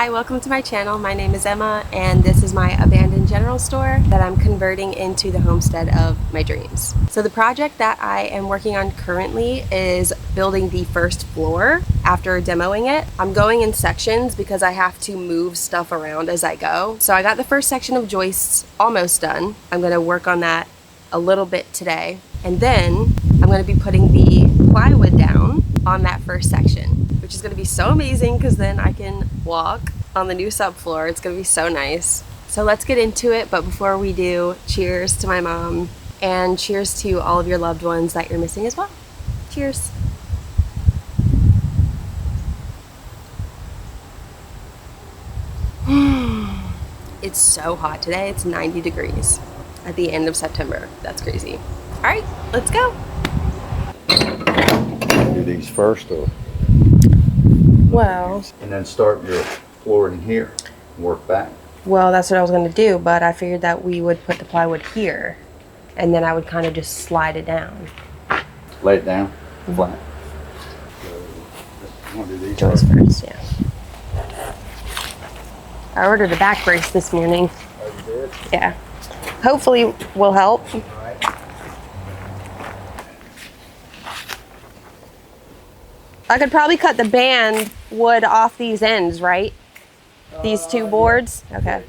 Hi, welcome to my channel. My name is Emma and this is my abandoned general store that I'm converting into the homestead of my dreams. So the project that I am working on currently is building the first floor after demoing it. I'm going in sections because I have to move stuff around as I go. So I got the first section of joists almost done. I'm going to work on that a little bit today. And then I'm going to be putting the plywood down on that first section, which is going to be so amazing because then I can walk on the new subfloor. It's going to be so nice. So let's get into it. But before we do, cheers to my mom and cheers to all of your loved ones that you're missing as well. Cheers. It's so hot today. It's 90 degrees at the end of September. That's crazy. All right, let's go. Do these first or? Well, And then start your floor in here, work back. well, that's what I was going to do, but I figured that we would put the plywood here and then I would kind of just slide it down. Lay it down, flat. You want to do these Joists first, yeah. I ordered a back brace this morning. Oh, you did? Yeah. Hopefully will help. All right. I could probably cut the band wood off these ends, right? These two boards? Okay.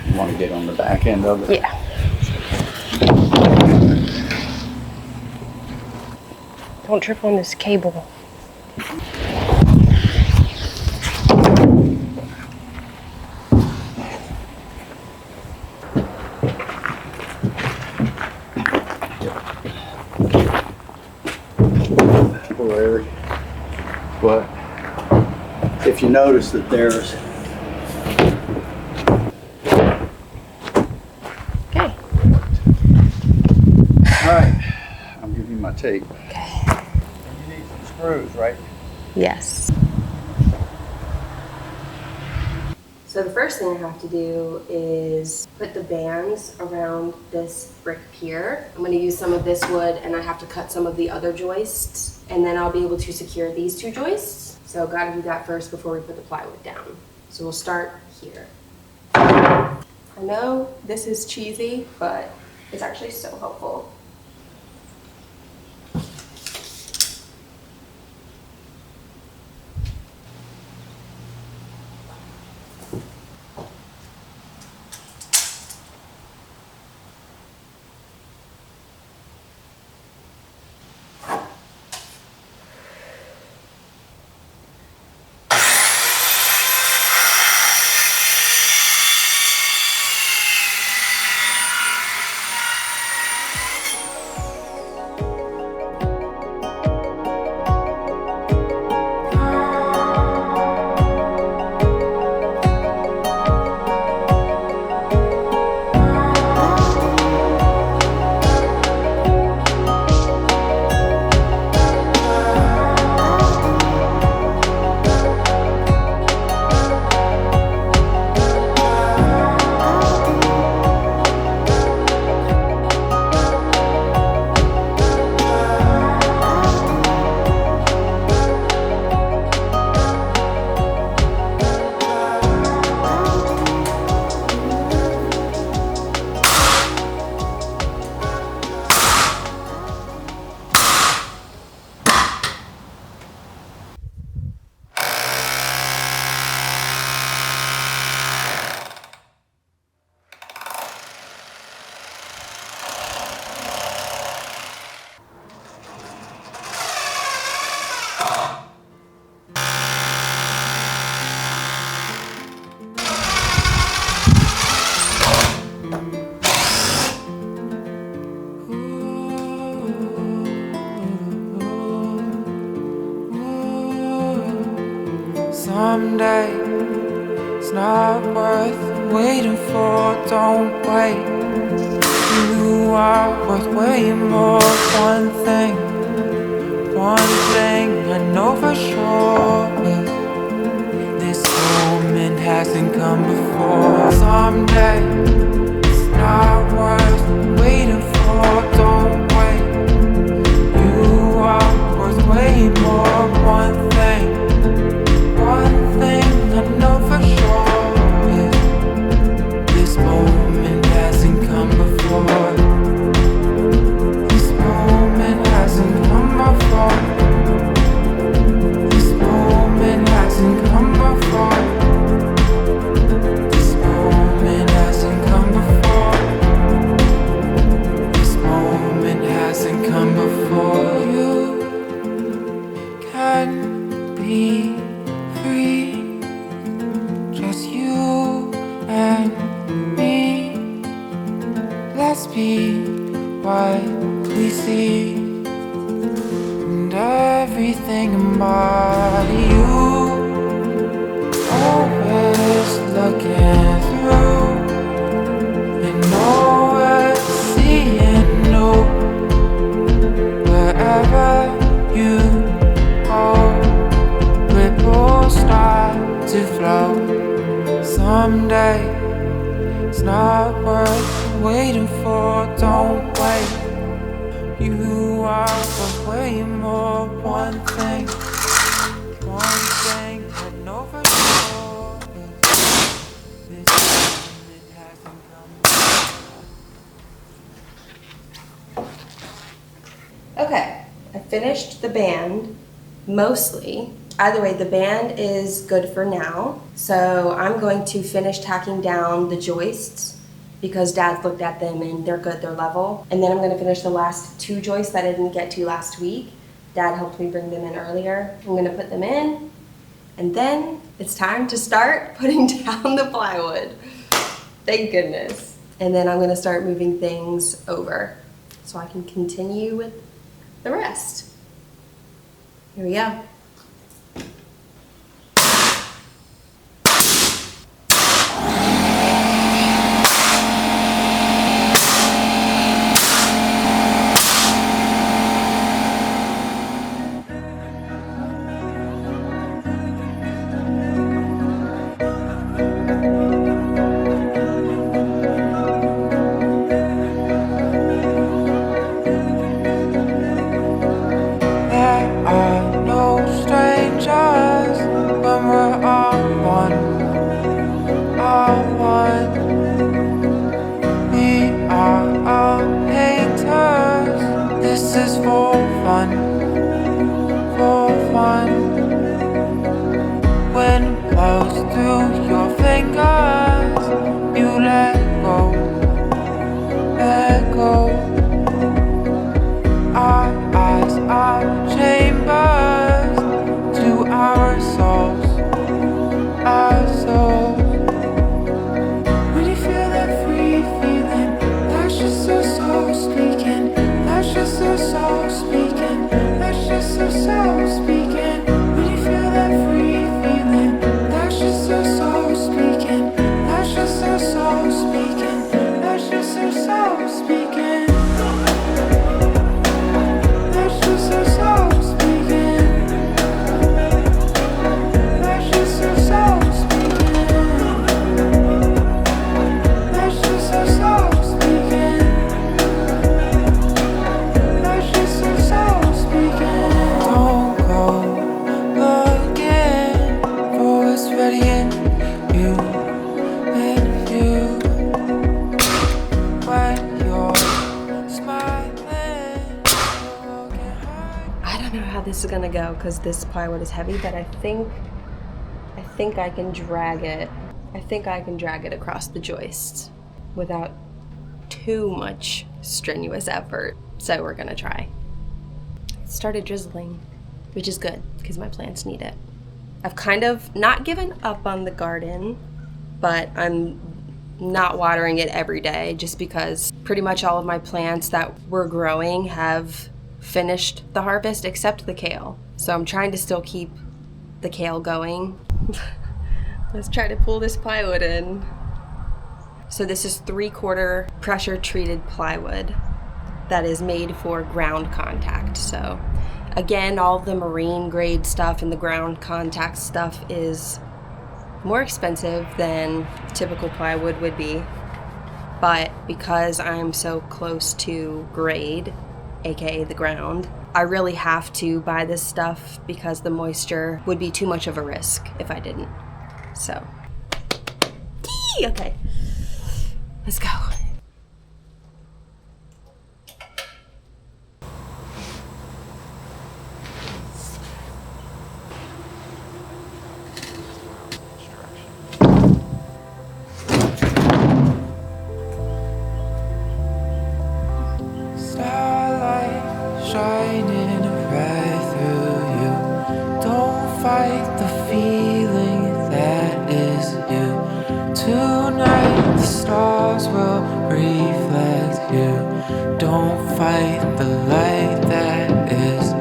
You want to get on the back end of it? Yeah. Don't trip on this cable. Larry. But if you notice that there's Okay. all right, I'll give you my tape. Okay. You need some screws, right? Yes. So the first thing I have to do is put the bands around this brick pier. I'm going to use some of this wood and I have to cut some of the other joists and then I'll be able to secure these two joists. So got to do that first before we put the plywood down. So we'll start here. I know this is cheesy, but it's actually so helpful. Someday it's not worth waiting for. Don't wait. You are worth way more. One thing I know for sure is this moment hasn't come before. Someday it's not worth let's be what we see, and everything about you, always looking through, and always seeing new. Wherever you go, ripples start to flow. Someday it's not worth waiting for. Don't wait. You are worth way more. One thing I know for sure is this time it hasn't come. Okay, I finished the band, mostly. Either way, the band is good for now. So I'm going to finish tacking down the joists because Dad's looked at them and they're good, they're level. And then I'm gonna finish the last 2 joists that I didn't get to last week. Dad helped me bring them in earlier. I'm gonna put them in, and then it's time to start putting down the plywood. Thank goodness. And then I'm gonna start moving things over so I can continue with the rest. Here we go. There are no strangers when we're all one. We are all painters. This is for fun. Wind blows through your fingers. You let go. Our eyes are chambers to our souls. When you feel that free feeling, that's just your soul speaking. That's just your soul speaking. That's just your soul speaking. When you feel that free feeling, that's just your soul speaking. That's just your soul speaking. That's just your soul speaking. That's just your soul speaking. That's just your soul speaking. That's just your soul speaking. That's just your soul speaking. Don't go looking for what's ready in you, when you're smiling, you're looking high. I don't know how this is gonna go because this plywood is heavy, but I think I can drag it. I think I can drag it across the joists without too much strenuous effort. So we're gonna try. It started drizzling, which is good because my plants need it. I've kind of not given up on the garden, but I'm not watering it every day just because pretty much all of my plants that were growing have finished the harvest except the kale. So I'm trying to still keep the kale going. Let's try to pull this plywood in. So this is 3/4 pressure treated plywood that is made for ground contact. So again, all the marine grade stuff and the ground contact stuff is more expensive than typical plywood would be. But because I'm so close to grade, aka the ground, I really have to buy this stuff because the moisture would be too much of a risk if I didn't. So, okay, let's go. Starlight shining right through you. Don't fight the feeling that is you. Tonight the stars will reflect fight the light that is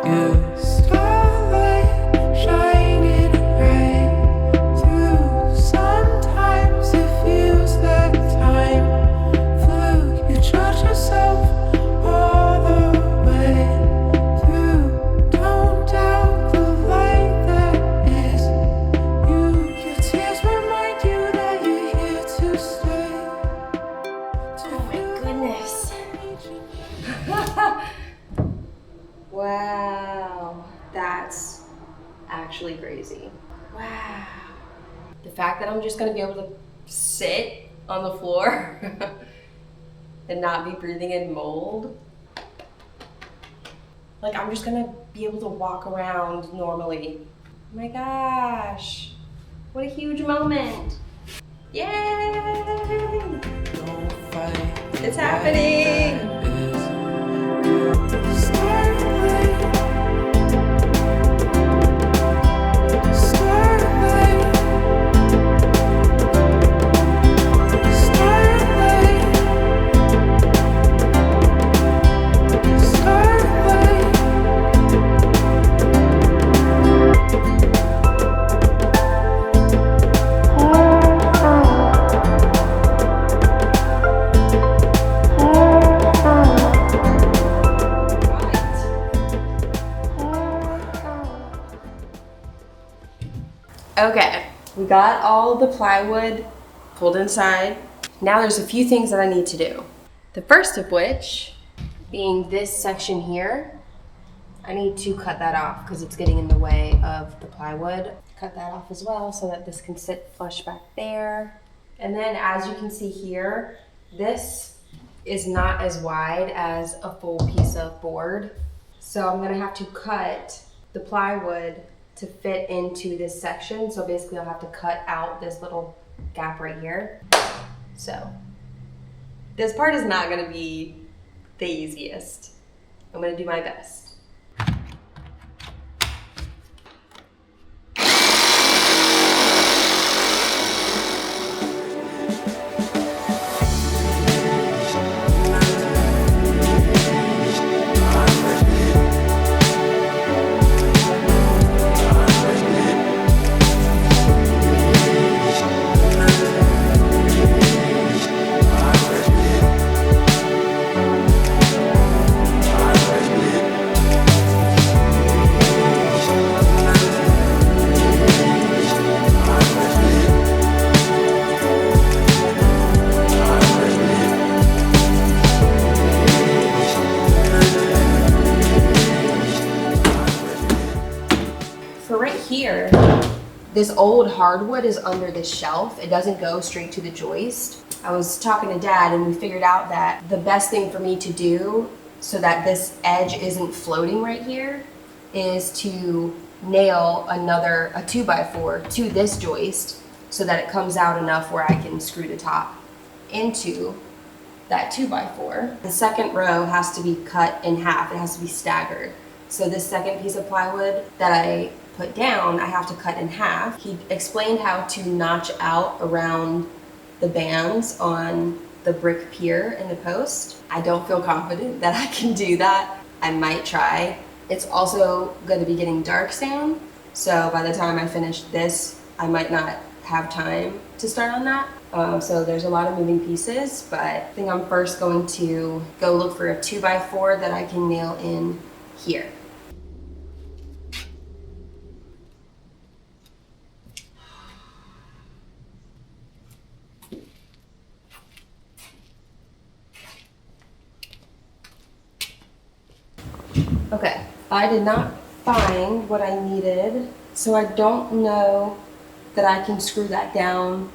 you. Starlight shining bright through. Sometimes it feels like time flew. You judge yourself all the way through. Don't doubt the light that is you. Your tears remind you that you're here to stay. Oh my goodness. Wow, that's actually crazy. Wow. The fact that I'm just gonna be able to sit on the floor and not be breathing in mold. Like, I'm just gonna be able to walk around normally. Oh my gosh, what a huge moment. Yay! Don't fight It's happening! Okay, we got all the plywood pulled inside. Now there's a few things that I need to do. The first of which being this section here. I need to cut that off because it's getting in the way of the plywood. Cut that off as well so that this can sit flush back there. And then as you can see here, this is not as wide as a full piece of board. So I'm gonna have to cut the plywood to fit into this section. So basically I'll have to cut out this little gap right here. So this part is not gonna be the easiest. I'm gonna do my best. Here, this old hardwood is under this shelf. It doesn't go straight to the joist. I was talking to Dad and we figured out that the best thing for me to do so that this edge isn't floating right here is to nail a 2x4 to this joist so that it comes out enough where I can screw the top into that 2x4. The second row has to be cut in half. It has to be staggered. So this second piece of plywood that I put down, I have to cut in half. He explained how to notch out around the bands on the brick pier in the post. I don't feel confident that I can do that. I might try. It's also going to be getting dark soon, so by the time I finish this, I might not have time to start on that. So there's a lot of moving pieces, but I think I'm first going to go look for a 2x4 that I can nail in here. Okay, I did not find what I needed, so I don't know that I can screw that down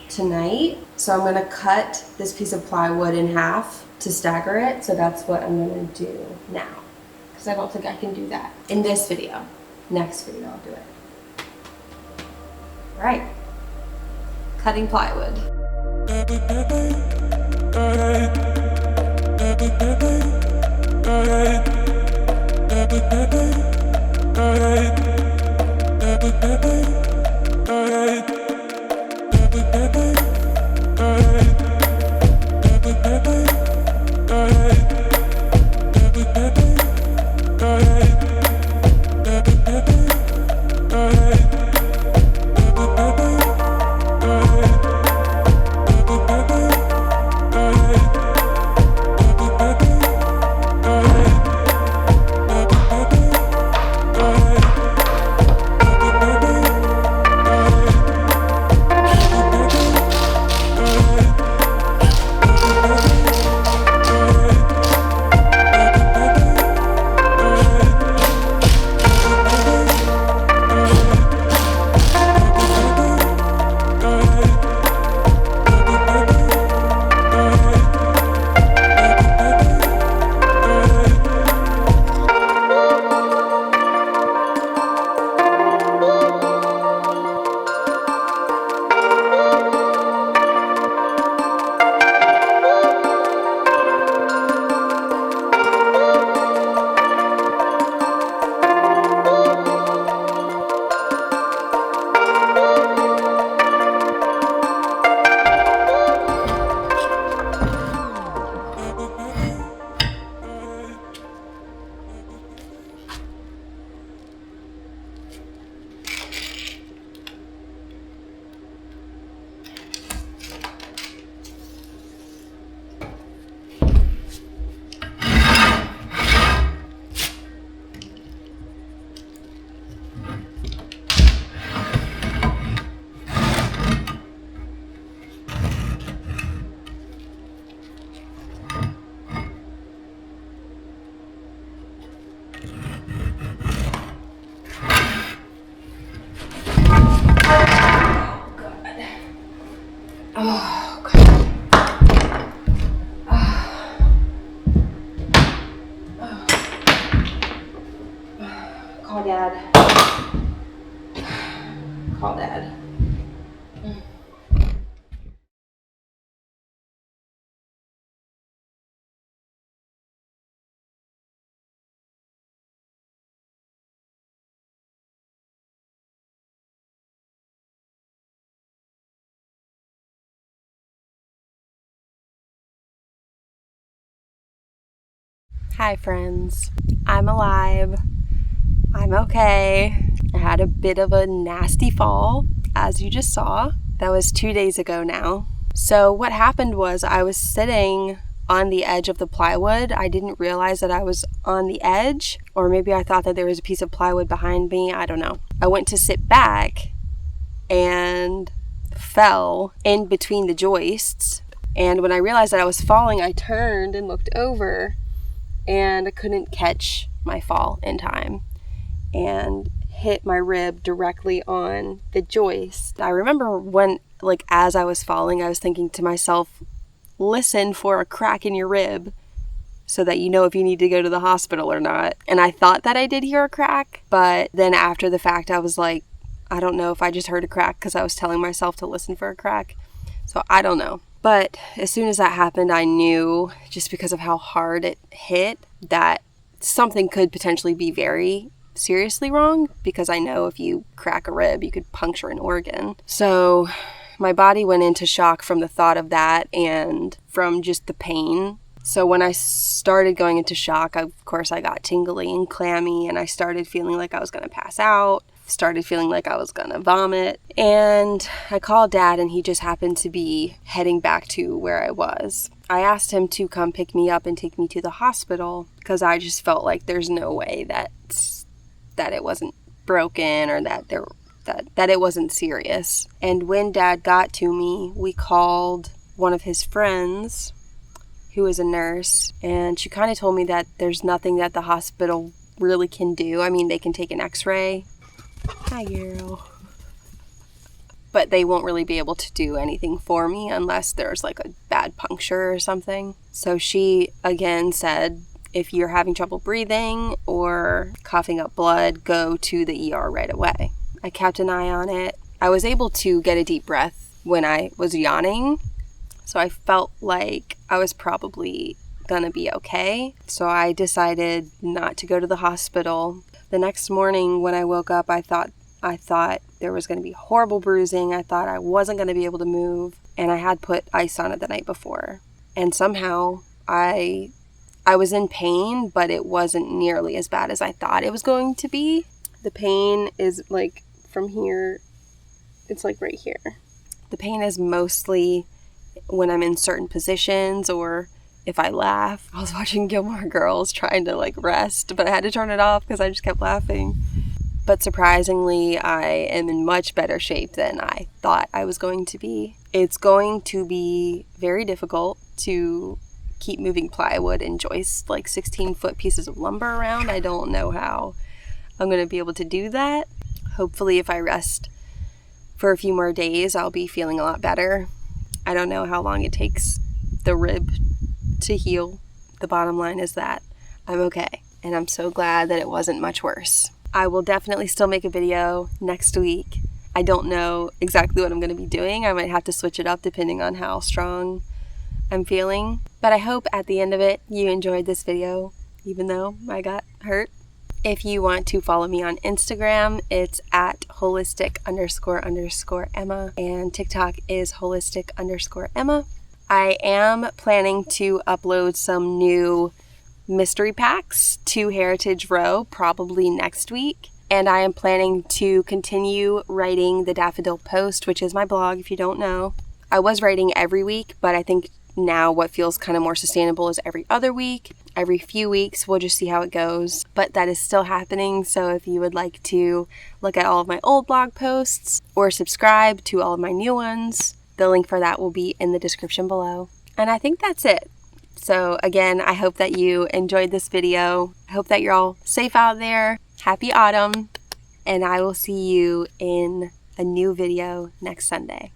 tonight. So I'm gonna cut this piece of plywood in half to stagger it. So that's what I'm gonna do now, because I don't think I can do that in this video. Next video, I'll do it. All right, cutting plywood. call Dad. Hi friends, I'm alive, I'm okay. I had a bit of a nasty fall, as you just saw. That was 2 days ago now. So what happened was I was sitting on the edge of the plywood. I didn't realize that I was on the edge, or maybe I thought that there was a piece of plywood behind me, I don't know. I went to sit back and fell in between the joists. And when I realized that I was falling, I turned and looked over, and I couldn't catch my fall in time and hit my rib directly on the joist. I remember when, as I was falling, I was thinking to myself, listen for a crack in your rib so that you know if you need to go to the hospital or not. And I thought that I did hear a crack, but then after the fact, I was like, I don't know if I just heard a crack because I was telling myself to listen for a crack. So I don't know. But as soon as that happened, I knew, just because of how hard it hit, that something could potentially be very seriously wrong, because I know if you crack a rib, you could puncture an organ. So my body went into shock from the thought of that and from just the pain. So when I started going into shock, of course, I got tingly and clammy, and I started feeling like I was going to pass out. Started feeling like I was gonna vomit, and I called Dad, and he just happened to be heading back to where I was. I asked him to come pick me up and take me to the hospital because I just felt like there's no way that it wasn't broken, or that it wasn't serious. And when Dad got to me, we called one of his friends who is a nurse, and she kind of told me that there's nothing that the hospital really can do. I mean, they can take an x-ray. Hi, girl. But they won't really be able to do anything for me unless there's like a bad puncture or something. So she again said, if you're having trouble breathing or coughing up blood, go to the ER right away. I kept an eye on it. I was able to get a deep breath when I was yawning, so I felt like I was probably gonna be okay. So I decided not to go to the hospital. The next morning when I woke up, I thought there was going to be horrible bruising. I thought I wasn't going to be able to move, and I had put ice on it the night before. And somehow I was in pain, but it wasn't nearly as bad as I thought it was going to be. The pain is like from here, it's like right here. The pain is mostly when I'm in certain positions or if I laugh. I was watching Gilmore Girls trying to rest, but I had to turn it off because I just kept laughing. But surprisingly, I am in much better shape than I thought I was going to be. It's going to be very difficult to keep moving plywood and joists 16-foot pieces of lumber around. I don't know how I'm going to be able to do that. Hopefully, if I rest for a few more days, I'll be feeling a lot better. I don't know how long it takes the rib to heal. The bottom line is that I'm okay, and I'm so glad that it wasn't much worse. I will definitely still make a video next week. I don't know exactly what I'm going to be doing. I might have to switch it up depending on how strong I'm feeling. But I hope at the end of it you enjoyed this video, even though I got hurt. If you want to follow me on Instagram, it's at holistic__Emma, and TikTok is holistic_Emma. I am planning to upload some new mystery packs to Heritage Row probably next week. And I am planning to continue writing the Daffodil Post, which is my blog if you don't know. I was writing every week, but I think now what feels kind of more sustainable is every other week. Every few weeks, we'll just see how it goes. But that is still happening, so if you would like to look at all of my old blog posts or subscribe to all of my new ones, the link for that will be in the description below. And I think that's it. So again, I hope that you enjoyed this video. I hope that you're all safe out there. Happy autumn. And I will see you in a new video next Sunday.